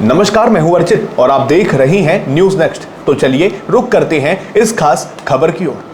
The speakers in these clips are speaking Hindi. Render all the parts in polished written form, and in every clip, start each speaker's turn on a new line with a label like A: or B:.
A: नमस्कार, मैं हूं अर्चित और आप देख रहे हैं न्यूज नेक्स्ट। तो चलिए रुक करते हैं इस खास खबर की ओर।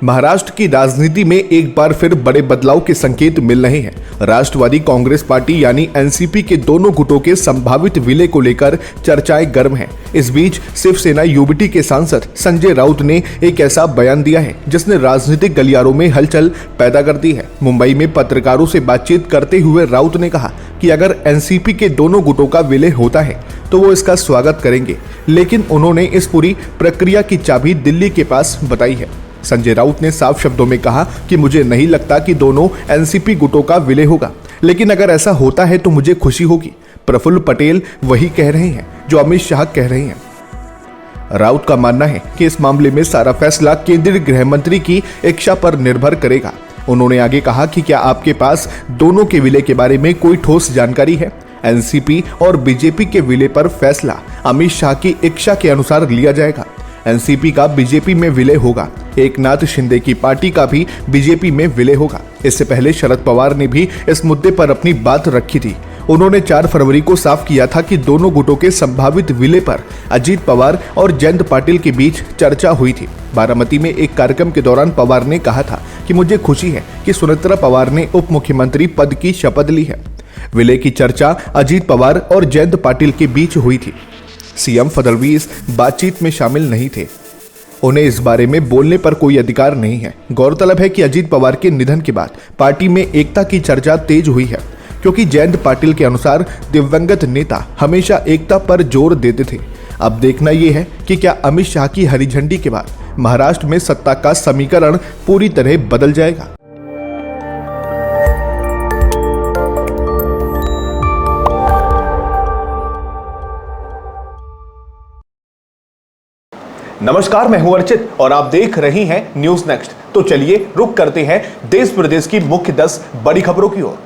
A: महाराष्ट्र की राजनीति में एक बार फिर बड़े बदलाव के संकेत मिल रहे हैं। राष्ट्रवादी कांग्रेस पार्टी यानी एनसीपी के दोनों गुटों के संभावित विलय को लेकर चर्चाएं गर्म हैं। इस बीच शिवसेना यूबीटी के सांसद संजय राउत ने एक ऐसा बयान दिया है जिसने राजनीतिक गलियारों में हलचल पैदा कर दी है। मुंबई में पत्रकारों से बातचीत करते हुए राउत ने कहा कि अगर एनसीपी के दोनों गुटों का विलय होता है तो वो इसका स्वागत करेंगे, लेकिन उन्होंने इस पूरी प्रक्रिया की चाबी दिल्ली के पास बताई है। संजय राउत ने साफ शब्दों में कहा कि मुझे नहीं लगता कि दोनों एनसीपी गुटों का विलय होगा, लेकिन अगर ऐसा होता है तो मुझे खुशी होगी। प्रफुल्ल पटेल वही कह रहे हैं जो अमित शाह कह रहे हैं। राउत का मानना है कि इस मामले में सारा फैसला केंद्रीय गृह मंत्री की इच्छा पर निर्भर करेगा। उन्होंने आगे कहा कि क्या आपके पास दोनों के विलय के बारे में कोई ठोस जानकारी है? एनसीपी और बीजेपी के विलय पर फैसला अमित शाह की इच्छा के अनुसार लिया जाएगा। एनसीपी का बीजेपी में विलय होगा, एकनाथ शिंदे की पार्टी का भी बीजेपी में विलय होगा। इससे पहले शरद पवार ने भी इस मुद्दे पर अपनी बात रखी थी। उन्होंने 4 फरवरी को साफ किया था कि दोनों गुटों के संभावित विलय पर अजीत पवार और जयंत पाटिल के बीच चर्चा हुई थी। बारामती में एक कार्यक्रम के दौरान पवार ने कहा था कि मुझे खुशी है कि सुनेत्रा पवार ने उप मुख्यमंत्री पद की शपथ ली है। विलय की चर्चा अजीत पवार और जयंत पाटिल के बीच हुई थी। सीएम फडणवीस बातचीत में शामिल नहीं थे। उन्हें इस बारे में बोलने पर कोई अधिकार नहीं है। गौरतलब है कि अजीत पवार के निधन के बाद पार्टी में एकता की चर्चा तेज हुई है, क्योंकि जयंत पाटिल के अनुसार दिवंगत नेता हमेशा एकता पर जोर देते थे। अब देखना यह है कि क्या अमित शाह की हरी झंडी के बाद महाराष्ट्र में सत्ता का समीकरण पूरी तरह बदल जाएगा। नमस्कार, मैं हूं अर्चित और आप देख रहे हैं न्यूज नेक्स्ट। तो चलिए रुक करते हैं देश प्रदेश की मुख्य 10 बड़ी खबरों की ओर।